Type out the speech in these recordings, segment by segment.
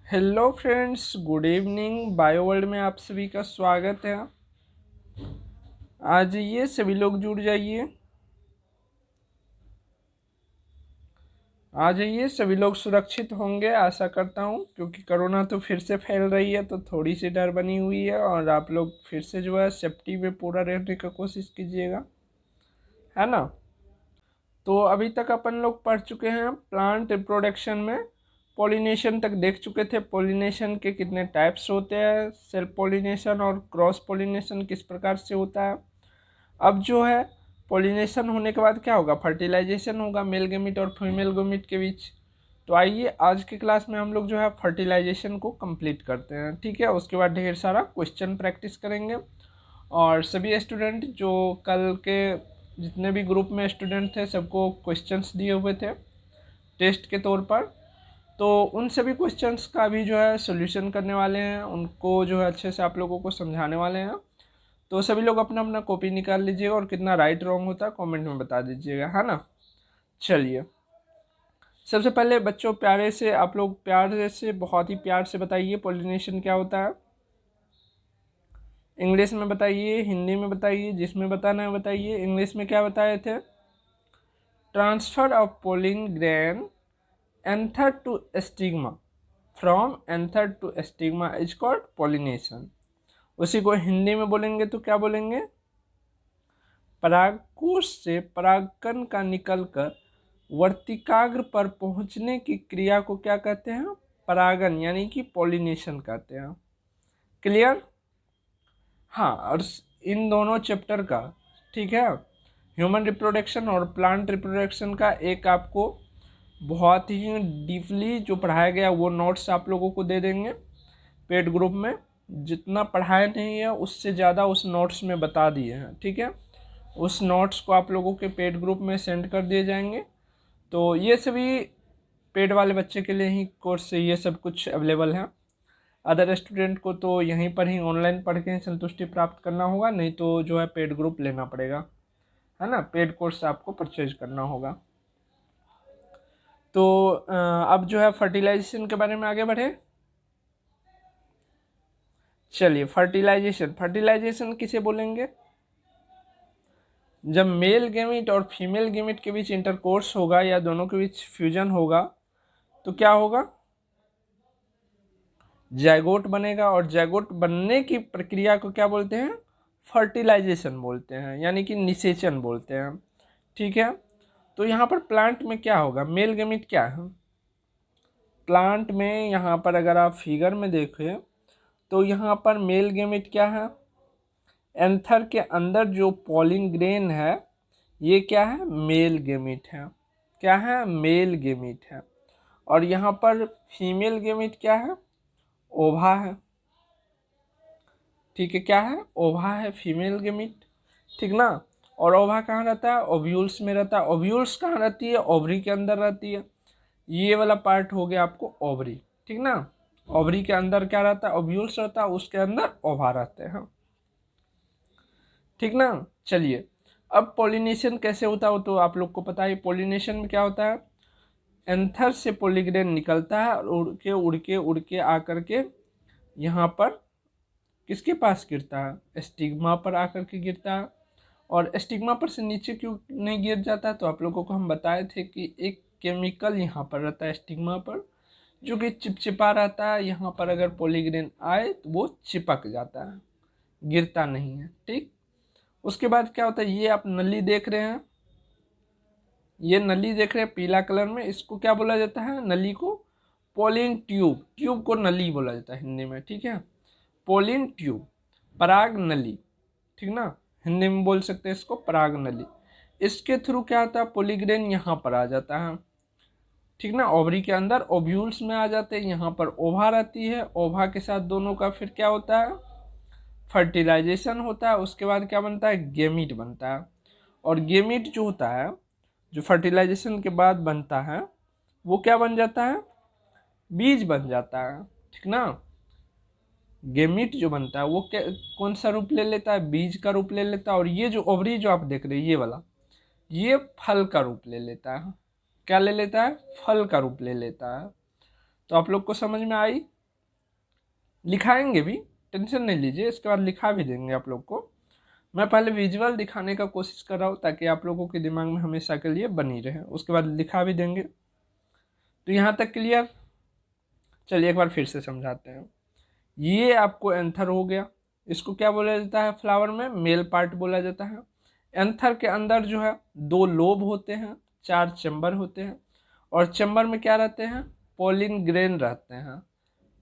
Hello friends, good evening. Bio world में आप सभी का स्वागत है। आ जाइए, सभी लोग जुड़ जाइए। आ जाइए, सभी लोग सुरक्षित होंगे आशा करता हूँ, क्योंकि कोरोना तो फिर से फैल रही है, तो थोड़ी सी डर बनी हुई है। और आप लोग फिर से जो है सेफ्टी में पूरा रहने का कोशिश कीजिएगा, है ना। तो अभी तक अपन लोग पढ़ चुके हैं प्लांट रिप्रोडक्शन में। पॉलिनेशन तक देख चुके थे, पॉलिनेशन के कितने टाइप्स होते हैं, सेल्फ पॉलिनेशन और क्रॉस पॉलिनेशन किस प्रकार से होता है। अब जो है पॉलिनेशन होने के बाद क्या होगा, फर्टिलाइजेशन होगा मेल गेमिट और फीमेल गेमिट के बीच। तो आइए आज की क्लास में हम लोग जो है फर्टिलाइजेशन को कंप्लीट करते हैं, ठीक है। उसके बाद ढेर सारा क्वेश्चन प्रैक्टिस करेंगे। और सभी स्टूडेंट जो कल के जितने भी ग्रुप में स्टूडेंट थे सबको क्वेश्चंस दिए हुए थे टेस्ट के तौर पर, तो उन सभी क्वेश्चंस का भी जो है सोल्यूशन करने वाले हैं, उनको जो है अच्छे से आप लोगों को समझाने वाले हैं। तो सभी लोग अपना अपना कॉपी निकाल लीजिएगा और कितना राइट रॉन्ग होता है कमेंट में बता दीजिएगा, है ना। चलिए, सबसे पहले बच्चों प्यारे से आप लोग प्यार से बहुत ही प्यार से बताइए पॉलिनेशन क्या होता है। इंग्लिश में बताइए, हिंदी में बताइए, जिसमें बताना है बताइए। इंग्लिश में क्या बताए थे? Transfer of pollen grain anther to stigma, from anther to stigma is called pollination. उसी को हिंदी में बोलेंगे तो क्या बोलेंगे? परागकोश से परागकण का निकलकर वर्तिकाग्र पर पहुंचने की क्रिया को क्या कहते हैं? परागन, यानी कि पॉलिनेशन कहते हैं। क्लियर? हाँ, और इन दोनों चैप्टर का, ठीक है, ह्यूमन रिप्रोडक्शन और प्लांट रिप्रोडक्शन का एक आपको बहुत ही डीपली जो पढ़ाया गया वो नोट्स आप लोगों को दे देंगे पेड ग्रुप में। जितना पढ़ाया नहीं है उससे ज़्यादा उस नोट्स में बता दिए हैं, ठीक है। उस नोट्स को आप लोगों के पेड ग्रुप में सेंड कर दिए जाएंगे। तो ये सभी पेड वाले बच्चे के लिए ही कोर्स से ये सब कुछ अवेलेबल है। अदर स्टूडेंट को तो यहीं पर ही ऑनलाइन पढ़ के संतुष्टि प्राप्त करना होगा, नहीं तो जो है पेड ग्रुप लेना पड़ेगा, है ना। पेड कोर्स आपको परचेज करना होगा। तो अब जो है फर्टिलाइजेशन के बारे में आगे बढ़े। चलिए, फर्टिलाइजेशन फर्टिलाइजेशन किसे बोलेंगे? जब मेल गेमिट और फीमेल गेमिट के बीच इंटरकोर्स होगा या दोनों के बीच फ्यूजन होगा तो क्या होगा? जैगोट बनेगा। और जैगोट बनने की प्रक्रिया को क्या बोलते हैं? फर्टिलाइजेशन बोलते हैं, यानी कि निषेचन बोलते हैं, ठीक है। तो यहाँ पर प्लांट में क्या होगा? मेल गेमिट क्या है प्लांट में? यहाँ पर अगर आप फिगर में देखें तो यहाँ पर मेल गेमिट क्या है? एंथर के अंदर जो पॉलिन ग्रेन है ये क्या है? मेल गेमिट है। क्या है? मेल गेमिट है। और यहाँ पर फीमेल गेमिट क्या है? ओवा है, ठीक है। क्या है? ओवा है, फीमेल गेमिट, ठीक ना। और ओवा कहाँ रहता है? ओव्यूल्स में रहता है। ओव्यूल्स कहाँ रहती है? ओवरी के अंदर रहती है। ये वाला पार्ट हो गया आपको ओवरी, ठीक ना। ओवरी के अंदर क्या रहता है? ओव्यूल्स रहता है, उसके अंदर ओवा रहते हैं, ठीक ना। चलिए, अब पॉलिनेशन कैसे होता हो तो आप लोग को पता है। पॉलिनेशन में क्या होता है? एंथर से पॉलीग्रेन निकलता है और उड़ के आकर के यहाँ पर किसके पास गिरता है? स्टिग्मा पर आकर के गिरता है। और स्टिग्मा पर से नीचे क्यों नहीं गिर जाता? तो आप लोगों को हम बताए थे कि एक केमिकल यहाँ पर रहता है स्टिग्मा पर, जो कि चिपचिपा रहता है। यहाँ पर अगर पॉलीग्रेन आए तो वो चिपक जाता है, गिरता नहीं है, ठीक। उसके बाद क्या होता है? ये आप नली देख रहे हैं, ये नली देख रहे हैं पीला कलर में, इसको क्या बोला जाता है? नली को पोलिन ट्यूब, ट्यूब को नली बोला जाता है हिंदी में, ठीक है। पोलिन ट्यूब, पराग नली, ठीक ना। हिंदी में बोल सकते हैं इसको पराग नली। इसके थ्रू क्या होता है? पॉलीग्रेन यहाँ पर आ जाता है, ठीक ना। ओवरी के अंदर ओव्यूल्स में आ जाते हैं, यहाँ पर ओवा रहती है। ओवा के साथ दोनों का फिर क्या होता है? फर्टिलाइजेशन होता है। उसके बाद क्या बनता है? गेमीट बनता है। और गेमीट जो होता है, जो फर्टिलाइजेशन के बाद बनता है, वो क्या बन जाता है? बीज बन जाता है, ठीक ना। गेमीट जो बनता है वो क्या, कौन सा रूप ले लेता है? बीज का रूप ले लेता है। और ये जो ओवरी जो आप देख रहे हैं ये वाला, ये फल का रूप ले लेता है। क्या ले लेता है? फल का रूप ले लेता है। तो आप लोग को समझ में आई? लिखाएंगे भी, टेंशन नहीं लीजिए, इसके बाद लिखा भी देंगे आप लोग को। मैं पहले विजुअल दिखाने का कोशिश कर रहा हूँ ताकि आप लोगों के दिमाग में हमेशा के लिए बनी रहे, उसके बाद लिखा भी देंगे। तो यहाँ तक क्लियर। चलिए एक बार फिर से समझाते हैं। ये आपको एंथर हो गया, इसको क्या बोला जाता है फ्लावर में, मेल पार्ट बोला जाता है। एंथर के अंदर जो है 2 लोब होते हैं, 4 चैम्बर होते हैं, और चैम्बर में क्या रहते हैं, पोलिन ग्रेन रहते हैं,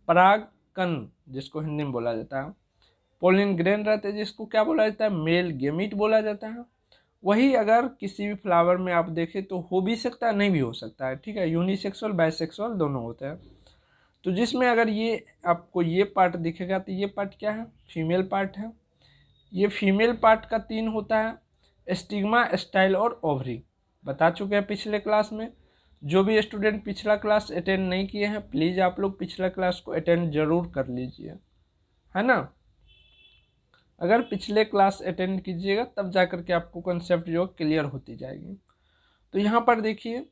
पराग कण जिसको हिंदी में बोला जाता है, पोलिन ग्रेन रहते हैं जिसको क्या बोला जाता है, मेल गेमिट बोला जाता है। वही अगर किसी भी फ्लावर में आप देखें तो हो भी सकता है, नहीं भी हो सकता है, ठीक है, यूनिसेक्सुअल बाइसेक्सुअल दोनों होते हैं। तो जिसमें अगर ये आपको ये पार्ट दिखेगा तो ये पार्ट क्या है, फीमेल पार्ट है। ये फीमेल पार्ट का 3 होता है, स्टिग्मा, स्टाइल और ओवरी। बता चुके हैं पिछले क्लास में। जो भी स्टूडेंट पिछला क्लास अटेंड नहीं किए हैं प्लीज़ आप लोग पिछला क्लास को अटेंड जरूर कर लीजिए, है ना। अगर पिछले क्लास अटेंड कीजिएगा तब जा करके आपको कंसेप्ट जो क्लियर होती जाएगी। तो यहाँ पर देखिए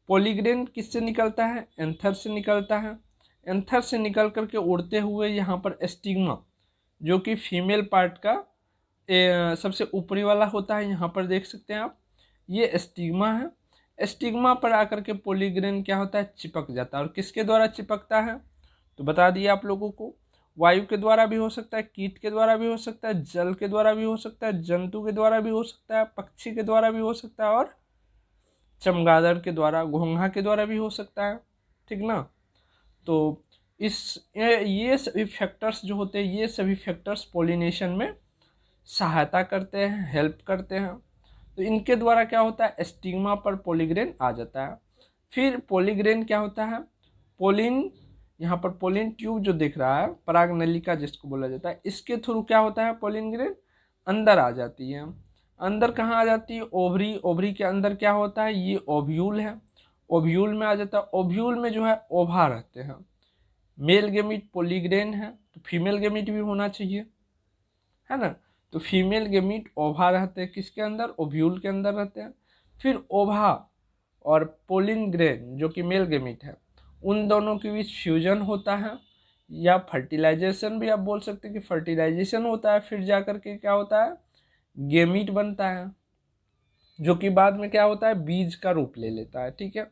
पॉलीग्रेन किससे निकलता है, एंथर से निकलता है। एंथर से निकल करके उड़ते हुए यहाँ पर स्टिग्मा जो कि फीमेल पार्ट का सबसे ऊपरी वाला होता है, यहाँ पर देख सकते हैं आप, ये स्टिग्मा है। स्टिग्मा पर आकर के पॉलीग्रेन क्या होता है, चिपक जाता है। और किसके द्वारा चिपकता है तो बता दिया आप लोगों को, वायु के द्वारा भी हो सकता है, कीट के द्वारा भी हो सकता है, जल के द्वारा भी हो सकता है, जंतु के द्वारा भी हो सकता है, पक्षी के द्वारा भी हो सकता है, और चमगादड़ के द्वारा, घोंघा के द्वारा भी हो सकता है, ठीक ना। तो ये सभी फैक्टर्स जो होते हैं, ये सभी फैक्टर्स पोलिनेशन में सहायता करते हैं, हेल्प करते हैं। तो इनके द्वारा क्या होता है, स्टिग्मा पर पॉलीग्रेन आ जाता है। फिर पॉलीग्रेन क्या होता है, पोलिन, यहाँ पर पोलिन ट्यूब जो दिख रहा है, पराग नलिका जिसको बोला जाता है, इसके थ्रू क्या होता है, पोलिन ग्रेन अंदर आ जाती है। अंदर कहाँ आ जाती है, ओवरी। ओवरी के अंदर क्या होता है, ये ओव्यूल है, ओव्यूल में आ जाता है। ओव्यूल में जो है ओभा रहते हैं। मेल गेमिट पॉलीग्रेन है तो फीमेल गेमिट भी होना चाहिए, है ना। तो फीमेल गेमिट ओभा रहते हैं, किसके अंदर, ओव्यूल के अंदर रहते हैं। फिर ओभा और पोलिन ग्रेन जो कि मेल गेमिट है, उन दोनों के बीच फ्यूजन होता है, या फर्टिलाइजेशन भी आप बोल सकते हैं कि फर्टिलाइजेशन होता है। फिर जा करके क्या होता है, गेमिट बनता है, जो कि बाद में क्या होता है, बीज का रूप ले लेता है, ठीक है।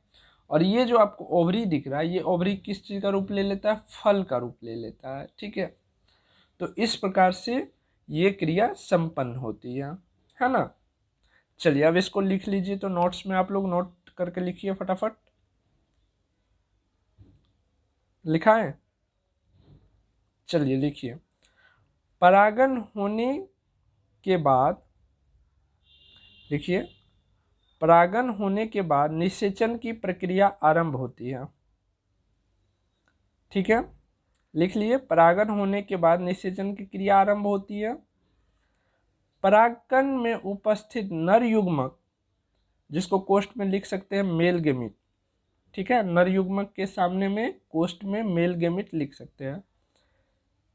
और ये जो आपको ओवरी दिख रहा है, ये ओवरी किस चीज़ का रूप ले लेता है, फल का रूप ले लेता है, ठीक है। तो इस प्रकार से ये क्रिया संपन्न होती है ना। चलिए अब इसको लिख लीजिए, तो नोट्स में आप लोग नोट करके लिखिए फटाफट। लिखा है, चलिए लिखिए। परागन होने के बाद, लिखिए, परागन होने के बाद निषेचन की प्रक्रिया आरंभ होती है, ठीक है। लिख लिए, परागन होने के बाद निषेचन की क्रिया आरंभ होती है। परागकण में उपस्थित नर युग्मक, जिसको कोष्ठ में लिख सकते हैं मेल गेमिट, ठीक है। नर युग्मक के सामने में कोष्ठ में मेल गेमिट लिख सकते हैं।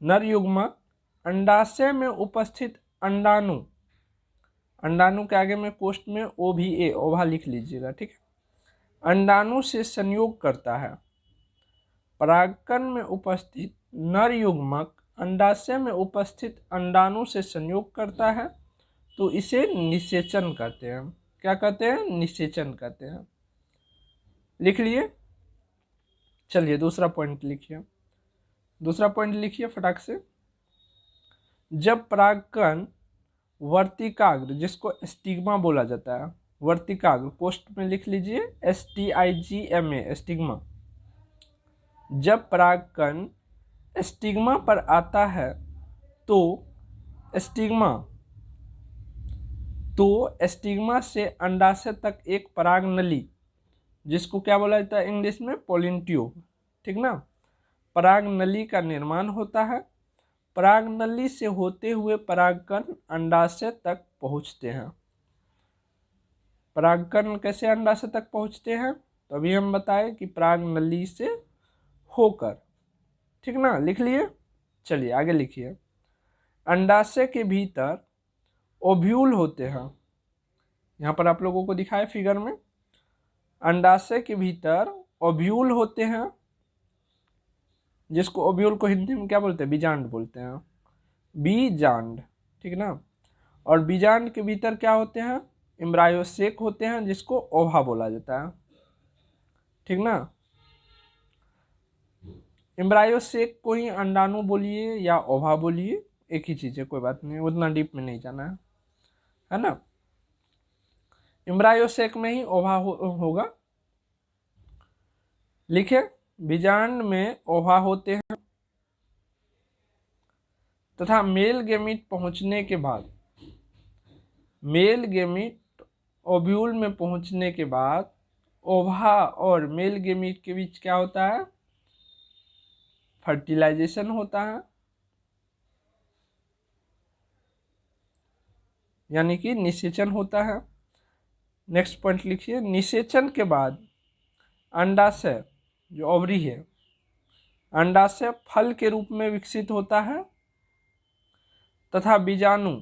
नर युग्मक अंडाशय में उपस्थित अंडाणु, अंडाणु के आगे में कोष्ठ में OVA, ओभा लिख लीजिएगा, ठीक है, अंडाणु से संयोग करता है। परागकण में उपस्थित नर युग्मक अंडाशय में उपस्थित अंडाणु से संयोग करता है, तो इसे निषेचन कहते हैं। क्या कहते हैं, निषेचन कहते हैं। लिख लिए। चलिए दूसरा पॉइंट लिखिए, दूसरा पॉइंट लिखिए फटाक से। जब परागकण वर्तिकाग्र, जिसको स्टिग्मा बोला जाता है, वर्तिकाग्र पोस्ट में लिख लीजिए STIGMA, स्टिग्मा। जब परागकण स्टिग्मा पर आता है तो स्टिग्मा स्टिग्मा से अंडाशय तक एक पराग नली, जिसको क्या बोला जाता है इंग्लिश में, पोलिन ट्यूब, ठीक ना, पराग नली का निर्माण होता है। पराग नली से होते हुए परागकण अंडाशय तक पहुंचते हैं। परागकण कैसे अंडाशय तक पहुंचते हैं, तो अभी हम बताएं कि पराग नली से होकर, ठीक ना। लिख लिए। चलिए आगे लिखिए। अंडाशय के भीतर ओव्यूल होते हैं, यहाँ पर आप लोगों को दिखाए फिगर में, अंडाशय के भीतर ओव्यूल होते हैं। जिसको ओव्यूल को हिंदी में क्या बोलते हैं, बीजांड बोलते हैं, बीजांड, ठीक ना। और बीजांड के भीतर क्या होते हैं, एम्ब्रायोसेक होते हैं, जिसको ओवा बोला जाता है, ठीक ना। एम्ब्रायोसेक को ही अंडाणु बोलिए या ओवा बोलिए, एक ही चीज़ है, कोई बात नहीं, उतना डीप में नहीं जाना है ना। एम्ब्रायोसेक में ही ओवा होगा। लिखे, बीजांड में ओवा होते हैं तथा मेल गेमीट पहुंचने के बाद, मेल गेमीट ओव्यूल में पहुंचने के बाद ओवा और मेल गेमीट के बीच क्या होता है, फर्टिलाइजेशन होता है, यानी कि निषेचन होता है। नेक्स्ट पॉइंट लिखिए, निषेचन के बाद अंडाशय जो ओवरी है, अंडाशय फल के रूप में विकसित होता है तथा बीजाणु,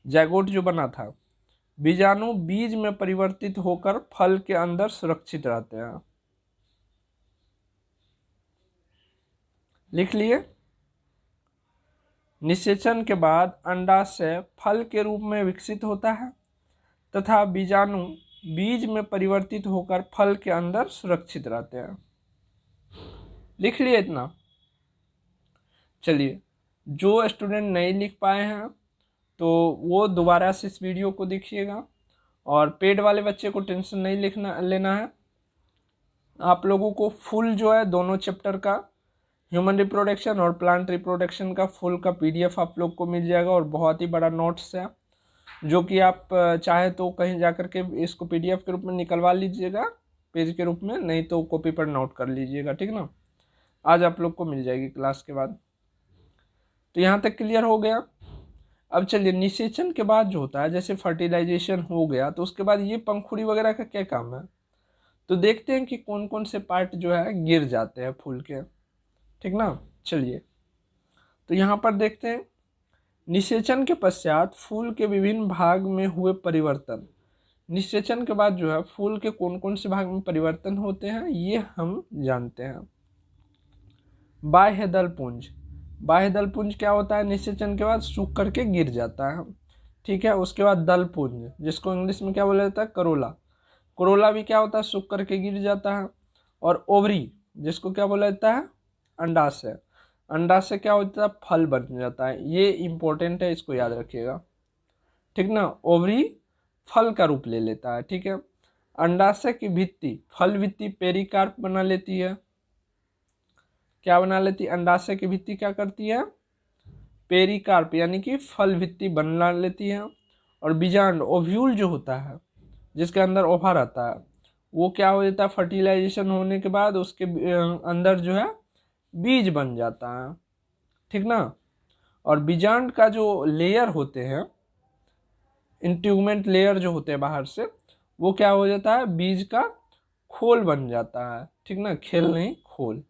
जैगोट जो बना था, बीजाणु बीज में परिवर्तित होकर फल के अंदर सुरक्षित रहते हैं। लिख लिए, निषेचन के बाद अंडाशय फल के रूप में विकसित होता है तथा बीजाणु बीज में परिवर्तित होकर फल के अंदर सुरक्षित रहते हैं। लिख लिए इतना। चलिए, जो स्टूडेंट नहीं लिख पाए हैं तो वो दोबारा से इस वीडियो को देखिएगा, और पेड वाले बच्चे को टेंशन नहीं लेना है। आप लोगों को फुल जो है दोनों चैप्टर का, ह्यूमन रिप्रोडक्शन और प्लांट रिप्रोडक्शन का फुल का पीडीएफ आप लोग को मिल जाएगा, और बहुत ही बड़ा नोट्स है, जो कि आप चाहे तो कहीं जाकर के इसको पीडीएफ के रूप में निकलवा लीजिएगा पेज के रूप में, नहीं तो कॉपी पर नोट कर लीजिएगा, ठीक ना। आज आप लोग को मिल जाएगी क्लास के बाद। तो यहाँ तक क्लियर हो गया। अब चलिए, निषेचन के बाद जो होता है, जैसे फर्टिलाइजेशन हो गया तो उसके बाद ये पंखुड़ी वगैरह का क्या काम है, तो देखते हैं कि कौन कौन से पार्ट जो है गिर जाते हैं फूल के, ठीक ना। चलिए, तो यहाँ पर देखते हैं, निषेचन के पश्चात फूल के विभिन्न भाग में हुए परिवर्तन। निषेचन के बाद जो है फूल के कौन कौन से भाग में परिवर्तन होते हैं ये हम जानते हैं। बाह्य दल पुंज, बाह्य दल पुंज क्या होता है, निषेचन के बाद सूख करके गिर जाता है, ठीक है। उसके बाद दल पुंज, जिसको इंग्लिश में क्या बोला जाता है, करोला, करोला भी क्या होता है, सूख करके गिर जाता है। और ओवरी, जिसको क्या बोला जाता है, अंडाशय, अंडाशय क्या होता है, फल बन जाता है। ये इंपॉर्टेंट है, इसको याद रखिएगा, ठीक ना। ओवरी फल का रूप ले लेता है, ठीक है। अंडाशय की भित्ति, फल भित्ति पेरिकार्प बना लेती है, क्या बना लेती है, अंडाशय की भित्ति क्या करती है, पेरिकार्प, यानी कि फल भित्ति बना लेती है। और बीजांड, ओव्यूल जो होता है, जिसके अंदर ओवा रहता है, वो क्या हो जाता है, फर्टिलाइजेशन होने के बाद उसके अंदर जो है बीज बन जाता है, ठीक ना। और बीजांड का जो लेयर होते हैं, इंट्यूमेंट लेयर जो होते हैं बाहर से, वो क्या हो जाता है, बीज का खोल बन जाता है, ठीक ना, खेल नहीं खोल।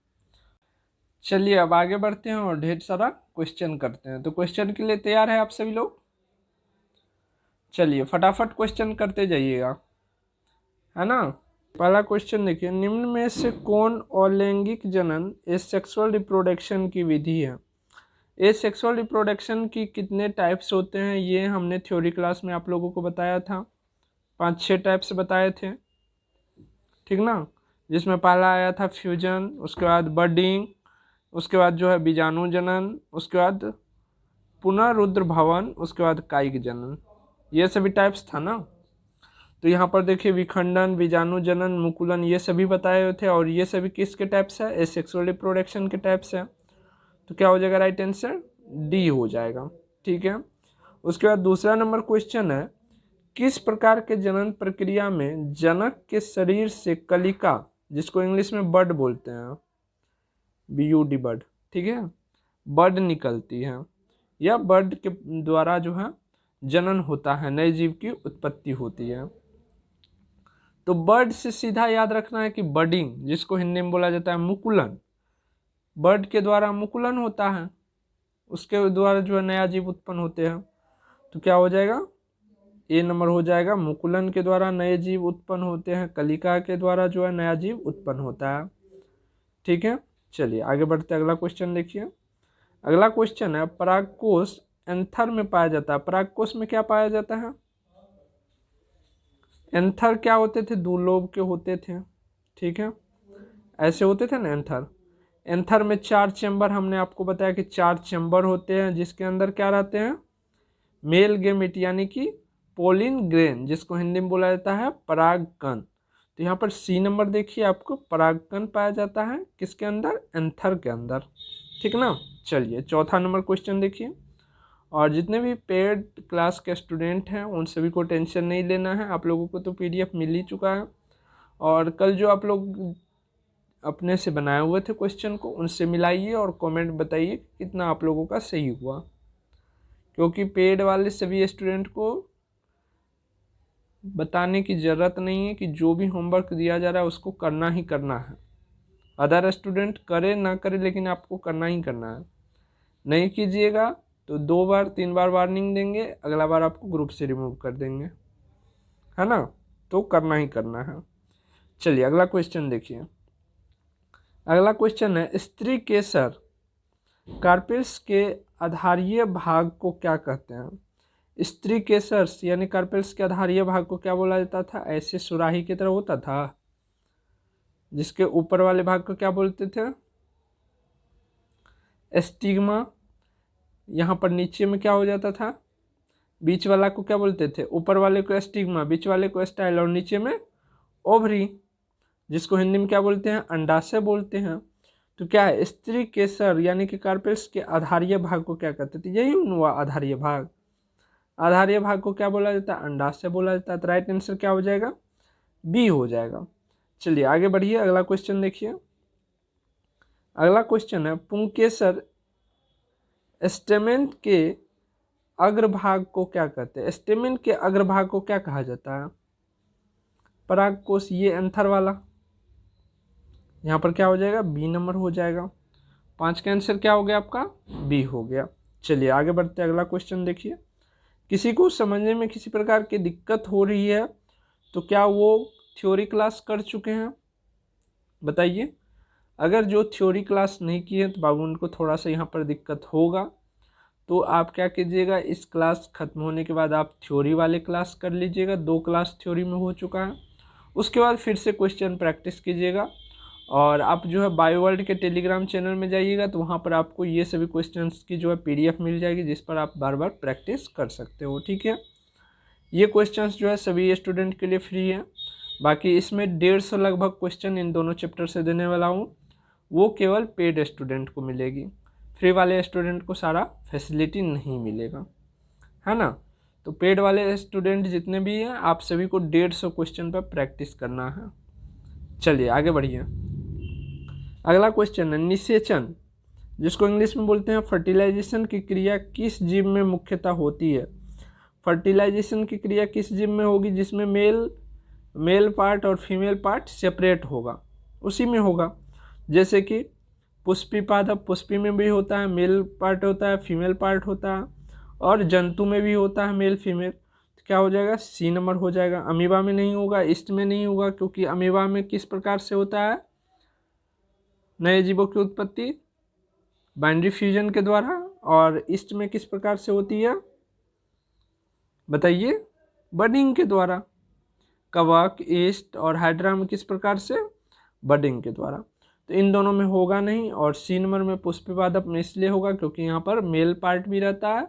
चलिए, अब आगे बढ़ते हैं और ढेर सारा क्वेश्चन करते हैं। तो क्वेश्चन के लिए तैयार है आप सभी लोग? चलिए फटाफट क्वेश्चन करते जाइएगा, है ना। पहला क्वेश्चन देखिए, निम्न में से कौन अलैंगिक जनन एसेक्सुअल रिप्रोडक्शन की विधि है। एसेक्सुअल रिप्रोडक्शन की कितने टाइप्स होते हैं ये हमने थ्योरी क्लास में आप लोगों को बताया था, 5-6 टाइप्स बताए थे, ठीक ना। जिसमें पहला आया था फ्यूजन, उसके बाद बडिंग, उसके बाद जो है बीजाणु जनन, उसके बाद पुनरुद्रभवन, उसके बाद कायिक जनन, ये सभी टाइप्स था ना। तो यहाँ पर देखिए, विखंडन, बीजाणु जनन, मुकुलन, ये सभी बताए हुए थे, और ये सभी किसके टाइप्स है, एसेक्सुअल रिप्रोडक्शन के टाइप्स है। तो क्या हो जाएगा, राइट आंसर डी हो जाएगा, ठीक है। उसके बाद दूसरा नंबर क्वेश्चन है, किस प्रकार के जनन प्रक्रिया में जनक के शरीर से कलिका, जिसको इंग्लिश में बड बोलते हैं, BUD बड, ठीक है, बड निकलती है, या बड के द्वारा जो है जनन होता है, नए जीव की उत्पत्ति होती है। तो बर्ड से सीधा याद रखना है कि बडिंग, जिसको हिंदी में बोला जाता है मुकुलन, बर्ड के द्वारा मुकुलन होता है, उसके द्वारा जो है नया जीव उत्पन्न होते हैं। तो क्या हो जाएगा, ए नंबर हो जाएगा, मुकुलन के द्वारा नए जीव उत्पन्न होते हैं, कलिका के द्वारा जो है नया जीव उत्पन्न होता है। ठीक है, चलिए आगे बढ़ते अगला क्वेश्चन देखिए। अगला क्वेश्चन है, परागकोश एंथर में पाया जाता है। परागकोश में क्या पाया जाता है? एंथर क्या होते थे? 2 लोब के होते थे, ठीक है, ऐसे होते थे ना एंथर। एंथर में 4 चैम्बर, हमने आपको बताया कि 4 चैम्बर होते हैं, जिसके अंदर क्या रहते हैं? मेल गेमिट यानी कि पोलिन ग्रेन, जिसको हिंदी में बोला जाता है परागकण। तो यहाँ पर सी नंबर देखिए, आपको परागकण पाया जाता है किसके अंदर? एंथर के अंदर, ठीक ना। चलिए चौथा नंबर क्वेश्चन देखिए। और जितने भी पेड क्लास के स्टूडेंट हैं उन सभी को टेंशन नहीं लेना है, आप लोगों को तो पीडीएफ मिल ही चुका है। और कल जो आप लोग अपने से बनाए हुए थे क्वेश्चन को, उनसे मिलाइए और कमेंट बताइए कितना आप लोगों का सही हुआ, क्योंकि पेड वाले सभी स्टूडेंट को बताने की ज़रूरत नहीं है कि जो भी होमवर्क दिया जा रहा है उसको करना ही करना है। अदर स्टूडेंट करे ना करे, लेकिन आपको करना ही करना है। नहीं कीजिएगा तो 2 बार 3 बार वार्निंग देंगे, अगला बार आपको ग्रुप से रिमूव कर देंगे, है ना। तो करना ही करना है। चलिए अगला क्वेश्चन देखिए। अगला क्वेश्चन है, स्त्री केसर कार्पेल्स के आधारीय भाग को क्या कहते हैं? स्त्री केसर यानी कार्पेल्स के आधारीय भाग को क्या बोला जाता था? ऐसे सुराही की तरह होता था, जिसके ऊपर वाले भाग को क्या बोलते थे? एस्टिग्मा। यहाँ पर नीचे में क्या हो जाता था? बीच वाला को क्या बोलते थे? ऊपर वाले को एस्टिग्मा, बीच वाले को स्टाइल, और नीचे में ओवरी, जिसको हिंदी में क्या बोलते हैं? अंडाशय बोलते हैं। तो क्या है? स्त्री केसर यानी कि कार्पेल्स के आधारीय भाग को क्या कहते थे? यही हुआ आधारीय भाग। आधारीय भाग को क्या बोला जाता है? अंडाशय बोला जाता है। तो राइट आंसर क्या हो जाएगा? बी हो जाएगा। चलिए आगे बढ़िए, अगला क्वेश्चन देखिए। अगला क्वेश्चन है, पुंकेसर स्टेमेन के अग्रभाग को क्या कहते हैं? स्टेमेन के अग्रभाग को क्या कहा जाता है? परागकोश, ये एंथर वाला, यहाँ पर क्या हो जाएगा? बी नंबर हो जाएगा। 5 का आंसर क्या हो गया आपका? बी हो गया। चलिए आगे बढ़ते हैं, अगला क्वेश्चन देखिए। किसी को समझने में किसी प्रकार की दिक्कत हो रही है तो क्या वो थ्योरी क्लास कर चुके हैं? बताइए। अगर जो थ्योरी क्लास नहीं की है तो बाबू उनको थोड़ा सा यहाँ पर दिक्कत होगा, तो आप क्या कीजिएगा, इस क्लास ख़त्म होने के बाद आप थ्योरी वाले क्लास कर लीजिएगा। 2 क्लास थ्योरी में हो चुका है, उसके बाद फिर से क्वेश्चन प्रैक्टिस कीजिएगा। और आप जो है बायो वर्ल्ड के टेलीग्राम चैनल में जाइएगा, तो वहाँ पर आपको ये सभी क्वेश्चंस की जो है पीडीएफ मिल जाएगी, जिस पर आप बार बार प्रैक्टिस कर सकते हो, ठीक है। ये क्वेश्चंस जो है सभी स्टूडेंट के लिए फ्री है। बाकी इसमें 150 लगभग क्वेश्चन इन दोनों चैप्टर से देने वाला हूँ, वो केवल पेड स्टूडेंट को मिलेगी। फ्री वाले स्टूडेंट को सारा फैसिलिटी नहीं मिलेगा, है ना। तो पेड वाले स्टूडेंट जितने भी हैं, आप सभी को 150 क्वेश्चन पर प्रैक्टिस करना है। चलिए आगे बढ़िए। अगला क्वेश्चन है, निषेचन, जिसको इंग्लिश में बोलते हैं फर्टिलाइजेशन की क्रिया किस जीव में मुख्यतः होती है? फर्टिलाइजेशन की क्रिया किस जीव में होगी? जिसमें मेल पार्ट और फीमेल पार्ट सेपरेट होगा, उसी में होगा। जैसे कि पुष्पी पादप, पुष्पी में भी होता है, मेल पार्ट होता है, फीमेल पार्ट होता है, और जंतु में भी होता है मेल फीमेल। तो क्या हो जाएगा? सी नंबर हो जाएगा। अमीबा में नहीं होगा, ईस्ट में नहीं होगा, क्योंकि अमीबा में किस प्रकार से होता है नए जीवों की उत्पत्ति? बाइनरी फ्यूजन के द्वारा। और ईस्ट में किस प्रकार से होती है? बताइए। बडिंग के द्वारा। कवक, ईस्ट और हाइड्रा में किस प्रकार से? बडिंग के द्वारा। तो इन दोनों में होगा नहीं। और सी नंबर में पुष्पी पादप में इसलिए होगा क्योंकि यहाँ पर मेल पार्ट भी रहता है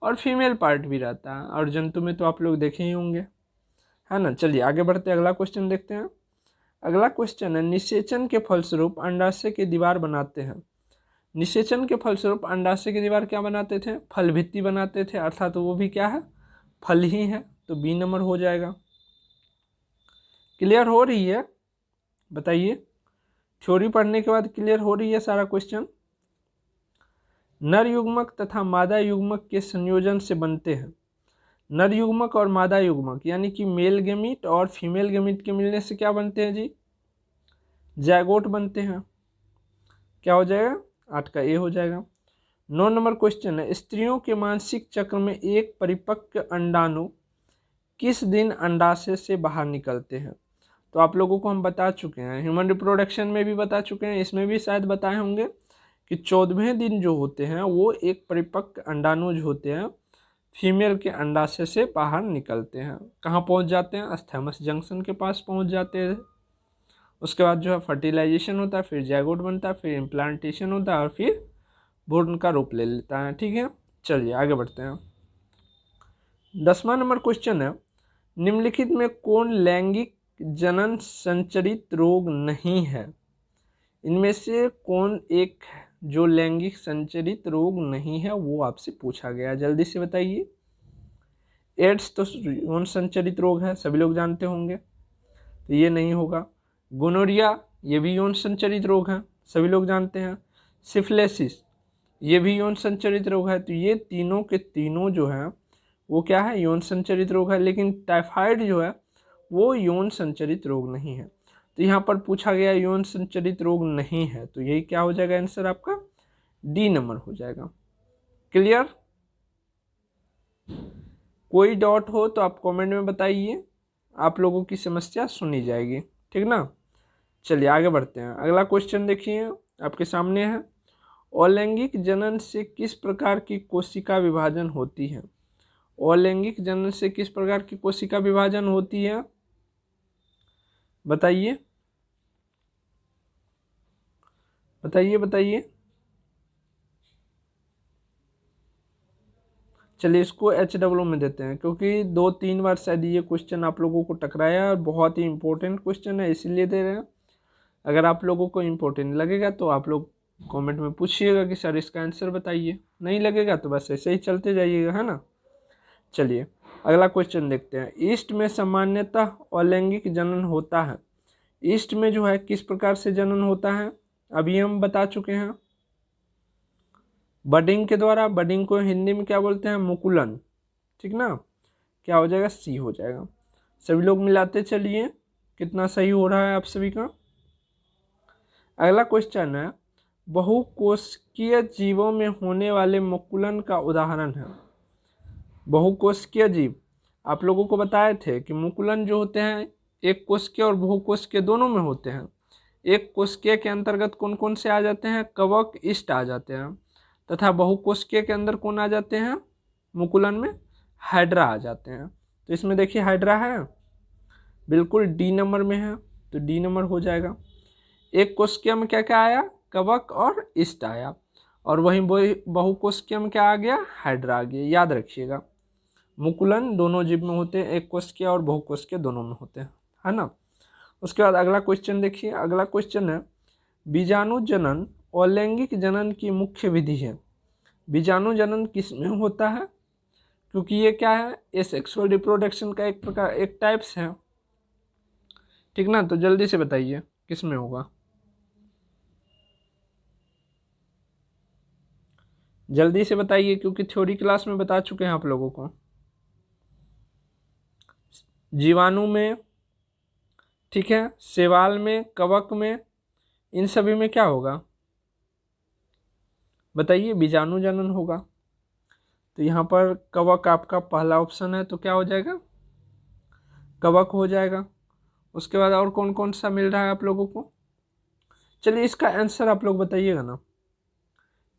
और फीमेल पार्ट भी रहता है। और जंतु में तो आप लोग देखे ही होंगे, है ना। चलिए आगे बढ़ते अगला क्वेश्चन देखते हैं। अगला क्वेश्चन है, निषेचन के फलस्वरूप अंडाशय की दीवार बनाते हैं। निषेचन के फलस्वरूप अंडाशय की दीवार क्या बनाते थे? फल भित्ति बनाते थे, अर्थात वो भी क्या है? फल ही है। तो बी नंबर हो जाएगा। क्लियर हो रही है? बताइए। थ्योरी पढ़ने के बाद क्लियर हो रही है सारा क्वेश्चन? नर युग्मक तथा मादा युग्मक के संयोजन से बनते हैं। नर युग्मक और मादा युग्मक यानी कि मेल गेमीट और फीमेल गेमीट के मिलने से क्या बनते हैं जी? जैगोट बनते हैं। क्या हो जाएगा? 8 का ए हो जाएगा। 9 नंबर क्वेश्चन है, स्त्रियों के मासिक चक्र में एक परिपक्व अंडाणु किस दिन अंडाशय से बाहर निकलते हैं? तो आप लोगों को हम बता चुके हैं, ह्यूमन रिप्रोडक्शन में भी बता चुके हैं, इसमें भी शायद बताए होंगे कि 14वें दिन जो होते हैं वो एक परिपक्व अंडाणुज होते हैं, फीमेल के अंडाशय से बाहर निकलते हैं, कहाँ पहुंच जाते हैं, अस्थैमस जंक्शन के पास पहुंच जाते हैं। उसके बाद जो है फर्टिलाइजेशन होता है, फिर जाइगोट बनता है, फिर इम्प्लांटेशन होता है और फिर भ्रूण का रूप ले लेता है। ठीक है, चलिए आगे बढ़ते हैं। 10वां नंबर क्वेश्चन है, निम्नलिखित में कौन लैंगिक जनन संचरित रोग नहीं है? इनमें से कौन एक जो लैंगिक संचरित रोग नहीं है वो आपसे पूछा गया, जल्दी से बताइए। एड्स तो यौन संचरित रोग है, सभी लोग जानते होंगे, तो ये नहीं होगा। गोनोरिया ये भी यौन संचरित रोग है, सभी लोग जानते हैं। सिफिलिसिस ये भी यौन संचरित रोग है, तो ये तीनों के तीनों जो है वो क्या है, यौन संचरित रोग है। लेकिन टाइफाइड जो है वो यौन संचरित रोग नहीं है, तो यहाँ पर पूछा गया यौन संचरित रोग नहीं है, तो यही क्या हो जाएगा आंसर आपका, डी नंबर हो जाएगा। क्लियर? कोई डाउट हो तो आप कमेंट में बताइए, आप लोगों की समस्या सुनी जाएगी, ठीक ना। चलिए आगे बढ़ते हैं। अगला क्वेश्चन देखिए आपके सामने है, अलैंगिक जनन से किस प्रकार की कोशिका विभाजन होती है? अलैंगिक जनन से किस प्रकार की कोशिका विभाजन होती है, बताइए बताइए बताइए। चलिए इसको HW में देते हैं, क्योंकि 2-3 बार शायद ये क्वेश्चन आप लोगों को टकराया और बहुत ही इंपॉर्टेंट क्वेश्चन है, इसीलिए दे रहे हैं। अगर आप लोगों को इम्पोर्टेंट लगेगा तो आप लोग कमेंट में पूछिएगा कि सर इसका आंसर बताइए, नहीं लगेगा तो बस ऐसे ही चलते जाइएगा, है ना। चलिए अगला क्वेश्चन देखते हैं। ईस्ट में सामान्यतः अलैंगिक जनन होता है, ईस्ट में जो है किस प्रकार से जनन होता है, अभी हम बता चुके हैं, बडिंग के द्वारा। बडिंग को हिंदी में क्या बोलते हैं, मुकुलन, ठीक ना। क्या हो जाएगा, सी हो जाएगा। सभी लोग मिलाते चलिए कितना सही हो रहा है आप सभी का। अगला क्वेश्चन है, बहुकोशिकीय जीवों में होने वाले मुकुलन का उदाहरण है। बहुकोशिकीय जीव आप लोगों को बताए थे कि मुकुलन जो होते हैं एक कोशिकीय और बहुकोशिकीय दोनों में होते हैं। एक कोशिकीय के अंतर्गत कौन कौन से आ जाते हैं, कवक, इष्ट आ जाते हैं, तथा बहुकोशिकीय के अंदर कौन आ जाते हैं, मुकुलन में हाइड्रा आ जाते हैं। तो इसमें देखिए हाइड्रा है, बिल्कुल डी नंबर में है, तो डी नंबर हो जाएगा। एक कोशिकीय में क्या क्या आया, कवक और इष्ट आया, और वहीं बहुकोशिकीय में क्या आ गया, हाइड्रा आ गया। याद रखिएगा मुकुलन दोनों जीव में होते हैं, एक कोशिकीय और बहुकोशिकीय दोनों में होते हैं, है ना। उसके बाद अगला क्वेश्चन देखिए। अगला क्वेश्चन है, बीजाणु जनन अलैंगिक जनन की मुख्य विधि है। बीजाणु जनन किस में होता है, क्योंकि ये क्या है, ये सेक्सुअल रिप्रोडक्शन का एक प्रकार, एक टाइप्स है, ठीक ना। तो जल्दी से बताइए किस में होगा, जल्दी से बताइए, क्योंकि थ्योरी क्लास में बता चुके हैं आप लोगों को। जीवाणु में, ठीक है, शैवाल में, कवक में, इन सभी में क्या होगा बताइए, बीजाणु जनन होगा। तो यहाँ पर कवक आपका पहला ऑप्शन है, तो क्या हो जाएगा, कवक हो जाएगा। उसके बाद और कौन कौन सा मिल रहा है आप लोगों को, चलिए इसका आंसर आप लोग बताइएगा ना।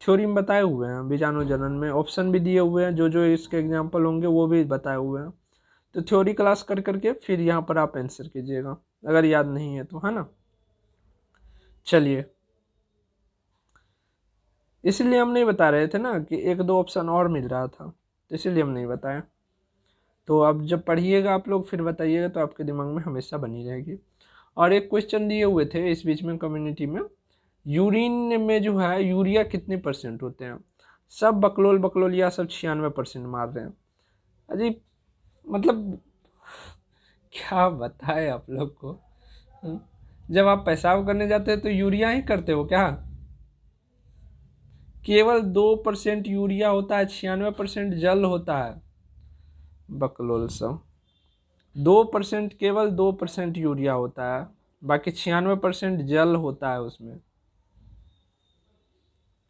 थ्योरी में बताए हुए हैं, बीजाणु जनन में ऑप्शन भी दिए हुए हैं, जो जो इसके एग्जाम्पल होंगे वो भी बताए हुए हैं। तो थ्योरी क्लास कर करके फिर यहाँ पर आप आंसर कीजिएगा, अगर याद नहीं है तो, है ना। चलिए इसलिए हम नहीं बता रहे थे ना कि 1-2 ऑप्शन और मिल रहा था, तो इसीलिए हम नहीं बताए। तो अब जब पढ़िएगा आप लोग फिर बताइएगा, तो आपके दिमाग में हमेशा बनी रहेगी। और एक क्वेश्चन दिए हुए थे इस बीच में कम्युनिटी में, यूरिन में जो है यूरिया कितने % होते हैं, सब बकलोल बकलोलिया सब 96% मार रहे हैं। अजीब, मतलब क्या बताए आप लोग को। जब आप पेशाब करने जाते हैं तो यूरिया ही करते हो क्या, केवल 2% यूरिया होता है, 96% जल होता है, बकलोल सब। 2%, केवल 2% यूरिया होता है, बाकी 96% जल होता है उसमें,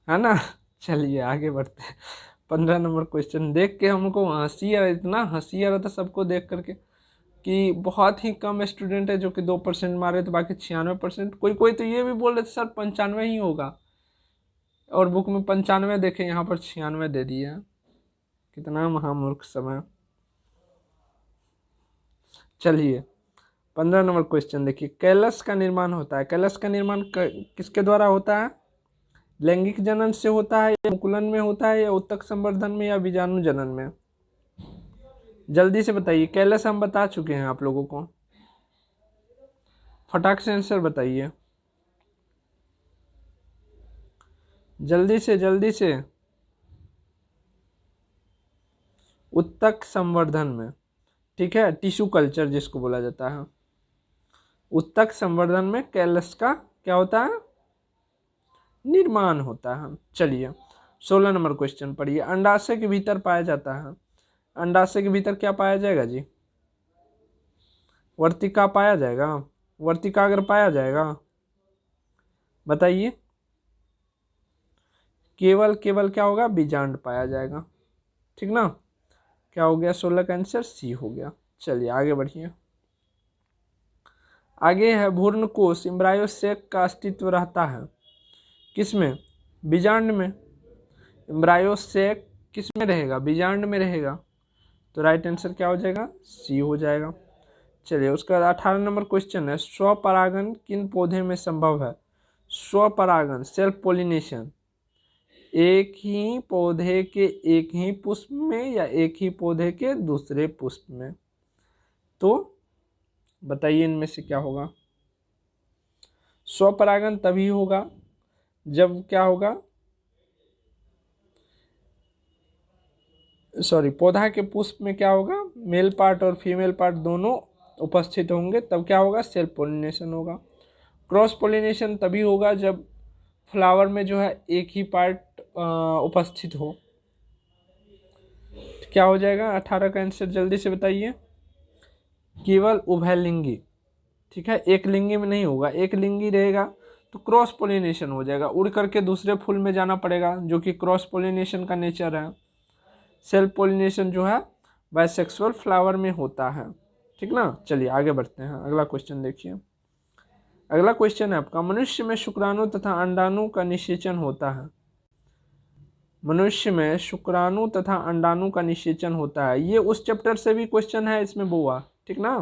है ना। चलिए आगे बढ़ते हैं। 15 नंबर क्वेश्चन देख के हमको हंसी आ, इतना हंसी आ रहा था सबको देख करके कि बहुत ही कम स्टूडेंट है जो कि 2% मारे, तो बाकी 96%। कोई कोई तो ये भी बोल रहे थे सर 95 ही होगा, और बुक में 95 देखे, यहाँ पर 96 दे दिया। कितना महामूर्ख समय। चलिए 15 नंबर क्वेश्चन देखिए, कैलस का निर्माण होता है। कैलस का निर्माण किसके द्वारा होता है? लैंगिक जनन से होता है, या मुकुलन में होता है, या उत्तक संवर्धन में, या बीजाणु जनन में? जल्दी से बताइए। कैलस हम बता चुके हैं आप लोगों को, फटाक से आंसर बताइए, जल्दी से जल्दी से। उत्तक संवर्धन में, ठीक है, टिश्यू कल्चर जिसको बोला जाता है। उत्तक संवर्धन में कैलस का क्या होता है? निर्माण होता है। चलिए 16 नंबर क्वेश्चन पढ़िए, अंडाशय के भीतर पाया जाता है। अंडाशय के भीतर क्या पाया जाएगा जी? वर्तिका पाया जाएगा। वर्तिका अगर पाया जाएगा, बताइए, केवल क्या होगा? बीजांड पाया जाएगा, ठीक ना। क्या हो गया? 16 का आंसर सी हो गया। चलिए आगे बढ़िए। आगे है भ्रूण कोश, एम्ब्रायोसेक का अस्तित्व रहता है किसमें? बीजांड में। एम्ब्रायोसेक किस में रहेगा? बीजांड में रहेगा, तो राइट आंसर क्या हो जाएगा? सी हो जाएगा। चलिए उसके बाद 18 नंबर क्वेश्चन है, स्वपरागन किन पौधे में संभव है? स्वपरागन, सेल्फ पोलिनेशन, एक ही पौधे के एक ही पुष्प में या एक ही पौधे के दूसरे पुष्प में? तो बताइए इनमें से क्या होगा? स्वपरागन तभी होगा जब क्या होगा, सॉरी, पौधा के पुष्प में क्या होगा? मेल पार्ट और फीमेल पार्ट दोनों उपस्थित होंगे, तब क्या होगा? सेल्फ पोलिनेशन होगा। क्रॉस पोलिनेशन तभी होगा जब फ्लावर में जो है एक ही पार्ट उपस्थित हो। क्या हो जाएगा 18 का आंसर? जल्दी से बताइए। केवल उभयलिंगी, ठीक है, एक लिंगी में नहीं होगा। एक लिंगी रहेगा तो क्रॉस पोलिनेशन हो जाएगा, उड़ करके दूसरे फूल में जाना पड़ेगा, जो कि क्रॉस पोलिनेशन का नेचर है। सेल्फ पोलिनेशन जो है बाइसेक्सुअल फ्लावर में होता है, ठीक ना। चलिए आगे बढ़ते हैं, अगला क्वेश्चन देखिए। अगला क्वेश्चन है आपका, मनुष्य में शुक्राणु तथा अंडाणु का निषेचन होता है। मनुष्य में शुक्राणु तथा अंडाणु का निषेचन होता है, ये उस चैप्टर से भी क्वेश्चन है इसमें बुआ, ठीक ना,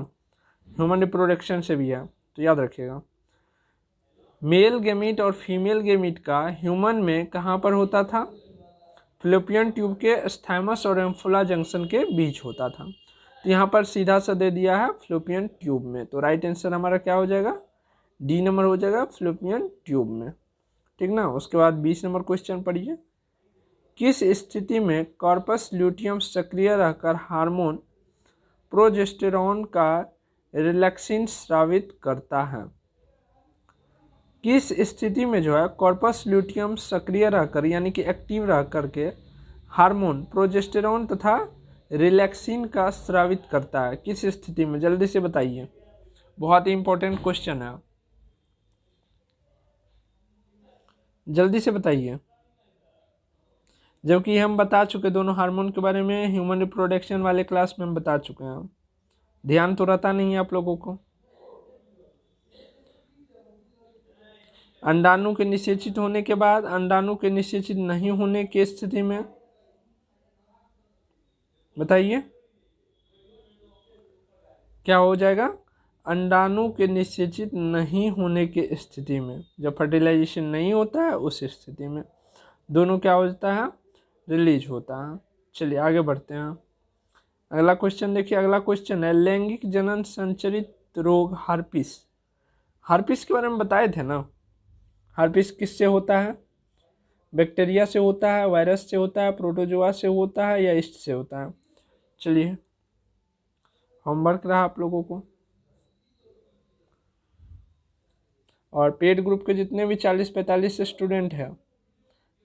ह्यूमन रिप्रोडक्शन से भी है, तो याद रखिएगा। मेल गेमीट और फीमेल गेमीट का ह्यूमन में कहाँ पर होता था? फ्लोपियन ट्यूब के स्थाइमस और एम्फोला जंक्शन के बीच होता था। तो यहाँ पर सीधा सा दे दिया है फ्लोपियन ट्यूब में, तो राइट आंसर हमारा क्या हो जाएगा? डी नंबर हो जाएगा, फ्लोपियन ट्यूब में, ठीक ना। उसके बाद 20 नंबर क्वेश्चन पढ़िए, किस स्थिति में कॉर्पस ल्यूटियम सक्रिय रहकर हार्मोन प्रोजेस्टेरॉन का रिलैक्सिन स्रावित करता है? किस स्थिति में जो है कॉर्पस ल्यूटियम सक्रिय रहकर यानी कि एक्टिव रह करके हार्मोन प्रोजेस्टेरॉन तथा रिलैक्सिन का स्रावित करता है? किस स्थिति में? जल्दी से बताइए, बहुत ही इंपॉर्टेंट क्वेश्चन है, जल्दी से बताइए। जबकि हम बता चुके दोनों हार्मोन के बारे में, ह्यूमन रिप्रोडक्शन वाले क्लास में हम बता चुके हैं, ध्यान तो रहता नहीं है आप लोगों को। अंडाणु के निषेचित होने के बाद, अंडाणु के निषेचित नहीं होने की स्थिति में, बताइए क्या हो जाएगा? अंडाणु के निषेचित नहीं होने की स्थिति में, जब फर्टिलाइजेशन नहीं होता है उस स्थिति में दोनों क्या होता है? रिलीज होता है। चलिए आगे बढ़ते हैं, अगला क्वेश्चन देखिए। अगला क्वेश्चन है, लैंगिक जनन संचरित रोग हार्पिस। हार्पिस के बारे में बताए थे ना, हार्पिस किससे होता है? बैक्टीरिया से होता है, वायरस से होता है, प्रोटोजोआ से होता है, या ईस्ट से होता है? चलिए होमवर्क रहा आप लोगों को, और पेड ग्रुप के जितने भी 40-45 स्टूडेंट हैं,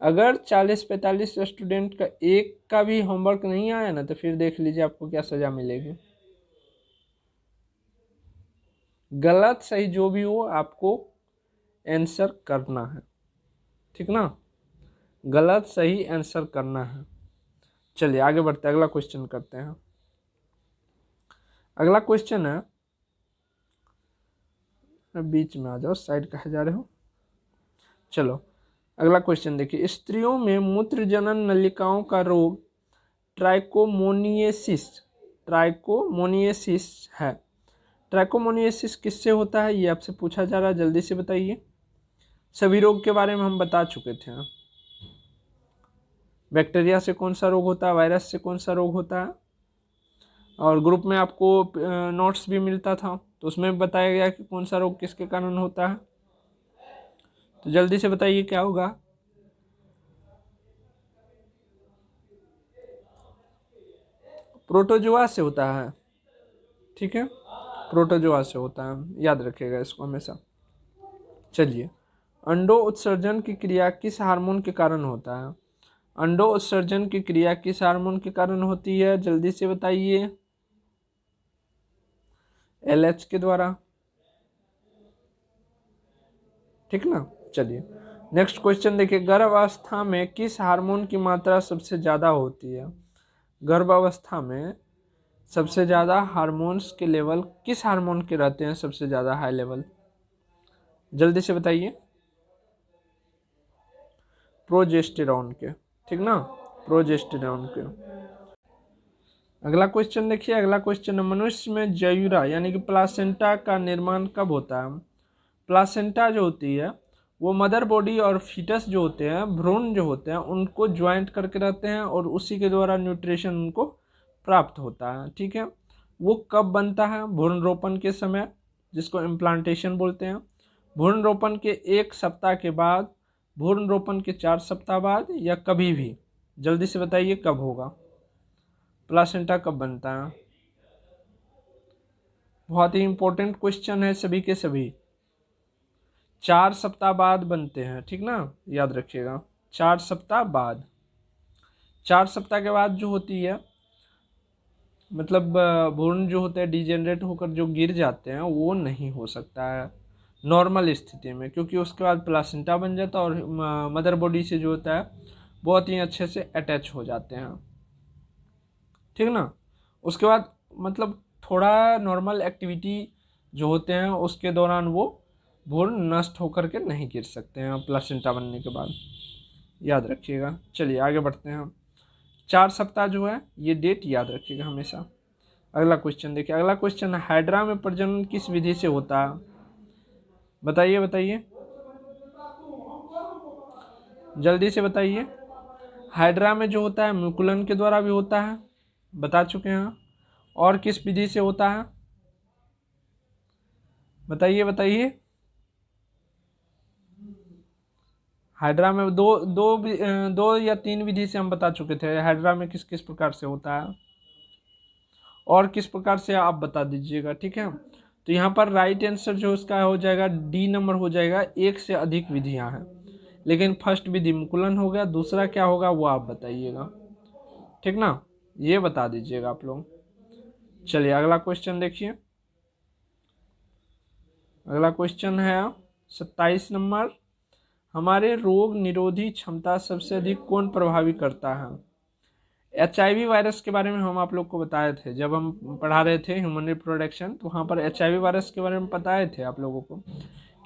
अगर 40-45 स्टूडेंट का एक का भी होमवर्क नहीं आया ना, तो फिर देख लीजिए आपको क्या सजा मिलेगी। गलत सही जो भी हो आपको आंसर करना है, ठीक ना, गलत सही आंसर करना है। चलिए आगे बढ़ते हैं, अगला क्वेश्चन करते हैं। अगला क्वेश्चन है, बीच में आ जाओ, साइड कहाँ जा रहे हो। चलो अगला क्वेश्चन देखिए, स्त्रियों में मूत्र जनन नलिकाओं का रोग ट्राइकोमोनियसिस, ट्राइकोमोनियसिस है। ट्राइकोमोनियसिस किससे होता है, ये आपसे पूछा जा रहा है, जल्दी से बताइए। सभी रोग के बारे में हम बता चुके थे। बैक्टीरिया से कौन सा रोग होता है, वायरस से कौन सा रोग होता है, और ग्रुप में आपको नोट्स भी मिलता था, तो उसमें बताया गया कि कौन सा रोग किसके कारण होता है। तो जल्दी से बताइए क्या होगा। प्रोटोजोआ से होता है, ठीक है, प्रोटोजोआ से होता है, याद रखिएगा इसको हमेशा। चलिए, अंडो उत्सर्जन की क्रिया किस हार्मोन के कारण होता है। अंडो उत्सर्जन की क्रिया किस हार्मोन के कारण होती है, जल्दी से बताइए। LH के द्वारा, ठीक ना। चलिए नेक्स्ट क्वेश्चन देखिए, गर्भावस्था में किस हार्मोन की मात्रा सबसे ज़्यादा होती है। गर्भावस्था में सबसे ज़्यादा हार्मोन्स के लेवल किस हार्मोन के रहते हैं, सबसे ज़्यादा हाई लेवल, जल्दी से बताइए। प्रोजेस्टेरॉन के, ठीक ना, प्रोजेस्टेरॉन के। अगला क्वेश्चन देखिए, अगला क्वेश्चन है, मनुष्य में जयूरा यानी कि प्लासेंटा का निर्माण कब होता है। प्लासेंटा जो होती है वो मदर बॉडी और फीटस जो होते हैं, भ्रूण जो होते हैं, उनको ज्वाइंट करके रहते हैं और उसी के द्वारा न्यूट्रिशन उनको प्राप्त होता है, ठीक है। वो कब बनता है, भ्रूण रोपण के समय, जिसको इम्प्लांटेशन बोलते हैं। भ्रूण रोपण के 1 सप्ताह के बाद, भ्रूण रोपण के 4 सप्ताह बाद, या कभी भी, जल्दी से बताइए कब होगा, प्लासेंटा कब बनता है। बहुत ही इंपॉर्टेंट क्वेश्चन है, सभी के सभी 4 सप्ताह बाद बनते हैं, ठीक ना, याद रखिएगा 4 सप्ताह बाद। 4 सप्ताह के बाद जो होती है, मतलब भ्रूण जो होते हैं डिजेनरेट होकर जो गिर जाते हैं, वो नहीं हो सकता है नॉर्मल स्थिति में, क्योंकि उसके बाद प्लासेंटा बन जाता है और मदर बॉडी से जो होता है बहुत ही अच्छे से अटैच हो जाते हैं, ठीक ना। उसके बाद मतलब थोड़ा नॉर्मल एक्टिविटी जो होते हैं उसके दौरान वो भ्रूण नष्ट होकर के नहीं गिर सकते हैं प्लासेंटा बनने के बाद, याद रखिएगा। चलिए आगे बढ़ते हैं। 4 सप्ताह जो है ये डेट याद रखिएगा हमेशा। अगला क्वेश्चन देखिए, अगला क्वेश्चन है, हाइड्रा में प्रजनन किस विधि से होता है, बताइए बताइए, जल्दी से बताइए। हाइड्रा में जो होता है म्यूकुलन के द्वारा भी होता है, बता चुके हैं, और किस विधि से होता है, बताइए बताइए। हाइड्रा में दो या तीन विधि से हम बता चुके थे, हाइड्रा में किस किस प्रकार से होता है और किस प्रकार से आप बता दीजिएगा, ठीक है। तो यहाँ पर राइट आंसर जो उसका हो जाएगा डी नंबर हो जाएगा, एक से अधिक विधियां हैं, लेकिन फर्स्ट विधि मुकुलन हो गया, दूसरा क्या होगा वो आप बताइएगा, ठीक ना, ये बता दीजिएगा आप लोग। चलिए अगला क्वेश्चन देखिए, अगला क्वेश्चन है 27 नंबर, हमारे रोग निरोधी क्षमता सबसे अधिक कौन प्रभावी करता है। HIV वायरस के बारे में हम आप लोग को बताए थे जब हम पढ़ा रहे थे ह्यूमन रिप्रोडक्शन, तो वहाँ पर HIV वायरस के बारे में बताए थे आप लोगों को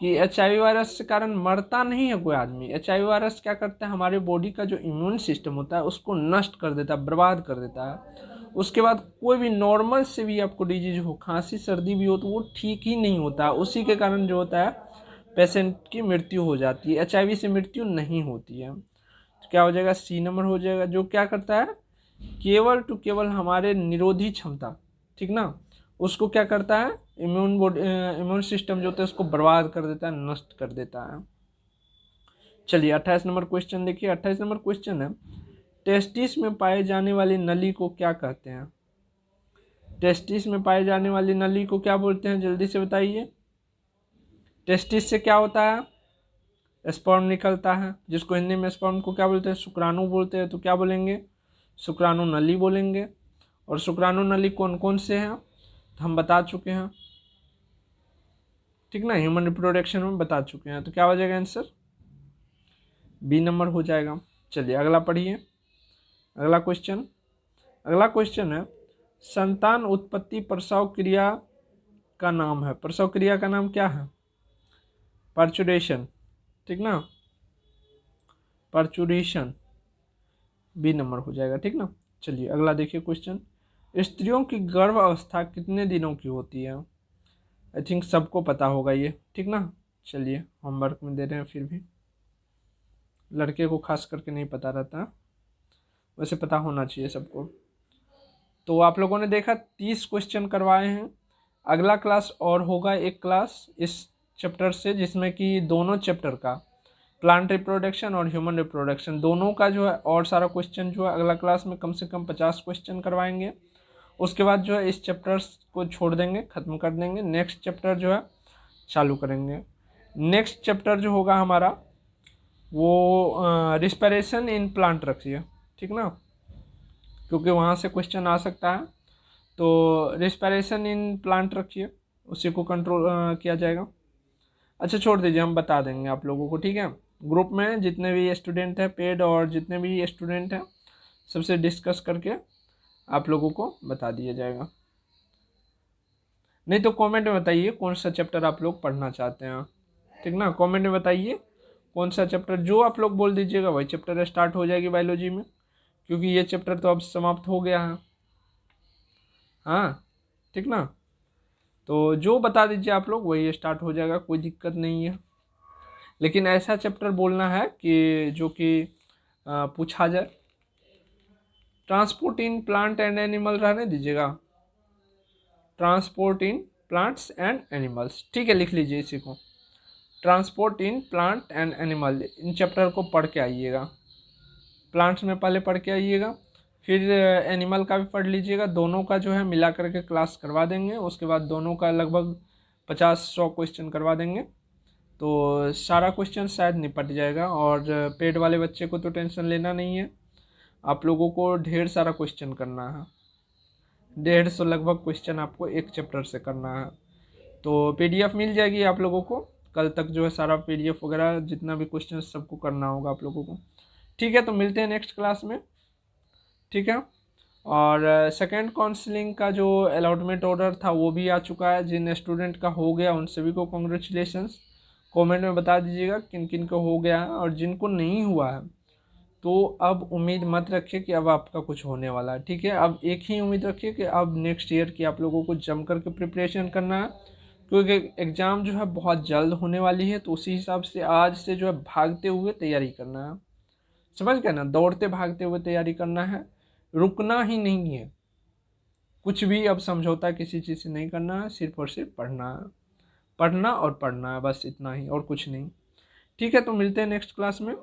कि HIV वायरस के कारण मरता नहीं है कोई आदमी। HIV वायरस क्या करता है, हमारे बॉडी का जो इम्यून सिस्टम होता है उसको नष्ट कर देता है, बर्बाद कर देता है। उसके बाद कोई भी नॉर्मल से भी आपको डिजीज हो, खांसी सर्दी भी हो, तो वो ठीक ही नहीं होता, उसी के कारण जो होता है पेशेंट की मृत्यु हो जाती है। HIV से मृत्यु नहीं होती है। तो क्या हो जाएगा, सी नंबर हो जाएगा, जो क्या करता है केवल टू केवल हमारे निरोधी क्षमता, ठीक ना, उसको क्या करता है, इम्यून सिस्टम जो होता है उसको बर्बाद कर देता है, नष्ट कर देता है। चलिए 28 नंबर क्वेश्चन देखिए, 28 नंबर क्वेश्चन है, टेस्टिस में पाए जाने वाली नली को क्या कहते हैं। टेस्टिस में पाए जाने वाली नली को क्या बोलते हैं, जल्दी से बताइए। टेस्टिस से क्या होता है, स्पर्म निकलता है, जिसको हिंदी में स्पर्म को क्या बोलते हैं, शुक्राणु बोलते हैं, तो क्या बोलेंगे, शुक्राणु नली बोलेंगे। और शुक्राणु नली कौन कौन से हैं तो हम बता चुके हैं, ठीक ना, ह्यूमन रिप्रोडक्शन में बता चुके हैं, तो क्या हो जाएगा आंसर, बी नंबर हो जाएगा। चलिए अगला पढ़िए, अगला क्वेश्चन, अगला क्वेश्चन है, संतान उत्पत्ति प्रसव क्रिया का नाम है। प्रसव क्रिया का नाम क्या है? पर्चुरेशन, ठीक ना, पर्चुरेशन, बी नंबर हो जाएगा, ठीक ना। चलिए अगला देखिए क्वेश्चन, स्त्रियों की गर्भ अवस्था कितने दिनों की होती है? आई थिंक सबको पता होगा ये, ठीक ना। चलिए होमवर्क में दे रहे हैं, फिर भी लड़के को खास करके नहीं पता रहता, वैसे पता होना चाहिए सबको। तो आप लोगों ने देखा 30 क्वेश्चन करवाए हैं। अगला क्लास और होगा एक क्लास इस चैप्टर से, जिसमें कि दोनों चैप्टर का प्लांट रिप्रोडक्शन और ह्यूमन रिप्रोडक्शन दोनों का जो है और सारा क्वेश्चन जो है अगला क्लास में कम से कम 50 क्वेश्चन करवाएंगे। उसके बाद जो है इस चैप्टर्स को छोड़ देंगे, ख़त्म कर देंगे, नेक्स्ट चैप्टर जो है चालू करेंगे। नेक्स्ट चैप्टर जो होगा हमारा वो रिस्पिरेशन इन प्लांट रखिए, ठीक ना, क्योंकि वहाँ से क्वेश्चन आ सकता है। तो रिस्पिरेशन इन प्लांट रखिए, उसी को कंट्रोल किया जाएगा। अच्छा छोड़ दीजिए, हम बता देंगे आप लोगों को, ठीक है। ग्रुप में जितने भी स्टूडेंट हैं पेड और जितने भी स्टूडेंट हैं सबसे डिस्कस करके आप लोगों को बता दिया जाएगा। नहीं तो कमेंट में बताइए कौन सा चैप्टर आप लोग पढ़ना चाहते हैं, ठीक ना। कमेंट में बताइए कौन सा चैप्टर, जो आप लोग बोल दीजिएगा वही चैप्टर स्टार्ट हो जाएगी बायोलॉजी में, क्योंकि ये चैप्टर तो अब समाप्त हो गया है। हाँ ठीक ना, तो जो बता दीजिए आप लोग वही स्टार्ट हो जाएगा, कोई दिक्कत नहीं है। लेकिन ऐसा चैप्टर बोलना है कि जो कि पूछा जाए। Transport in plant and animal रहने दीजिएगा, transport in plants and animals, ठीक है, लिख लीजिए इसी को, transport in plant and animal. In chapter को पढ़ के आइएगा, प्लांट्स में पहले पढ़ के आइएगा, फिर एनिमल का भी पढ़ लीजिएगा, दोनों का जो है मिला करके क्लास करवा देंगे। उसके बाद दोनों का लगभग 50-100 क्वेश्चन करवा देंगे, तो सारा क्वेश्चन शायद निपट जाएगा। और पेड वाले बच्चे को तो टेंशन लेना नहीं है, आप लोगों को ढेर सारा क्वेश्चन करना है, 150 लगभग क्वेश्चन आपको एक चैप्टर से करना है। तो पीडीएफ मिल जाएगी आप लोगों को, कल तक जो है सारा पीडीएफ वगैरह जितना भी क्वेश्चन सबको करना होगा आप लोगों को, ठीक है। तो मिलते हैं नेक्स्ट क्लास में, ठीक है। और सेकेंड काउंसलिंग का जो अलॉटमेंट ऑर्डर था वो भी आ चुका है। जिन स्टूडेंट का हो गया उन सभी को कॉन्ग्रेचुलेशंस, कमेंट में बता दीजिएगा किन किन को हो गया है, और जिनको नहीं हुआ है तो अब उम्मीद मत रखिए कि अब आपका कुछ होने वाला है, ठीक है। अब एक ही उम्मीद रखिए कि अब नेक्स्ट ईयर की आप लोगों को जम करके प्रिपरेशन करना है, क्योंकि एग्ज़ाम जो है बहुत जल्द होने वाली है। तो उसी हिसाब से आज से जो है भागते हुए तैयारी करना है, समझ गए ना, दौड़ते भागते हुए तैयारी करना है, रुकना ही नहीं है, कुछ भी अब समझौता किसी चीज़ से नहीं करना है, सिर्फ और सिर्फ पढ़ना है, पढ़ना और पढ़ना है, बस इतना ही और कुछ नहीं, ठीक है। तो मिलते हैं नेक्स्ट क्लास में।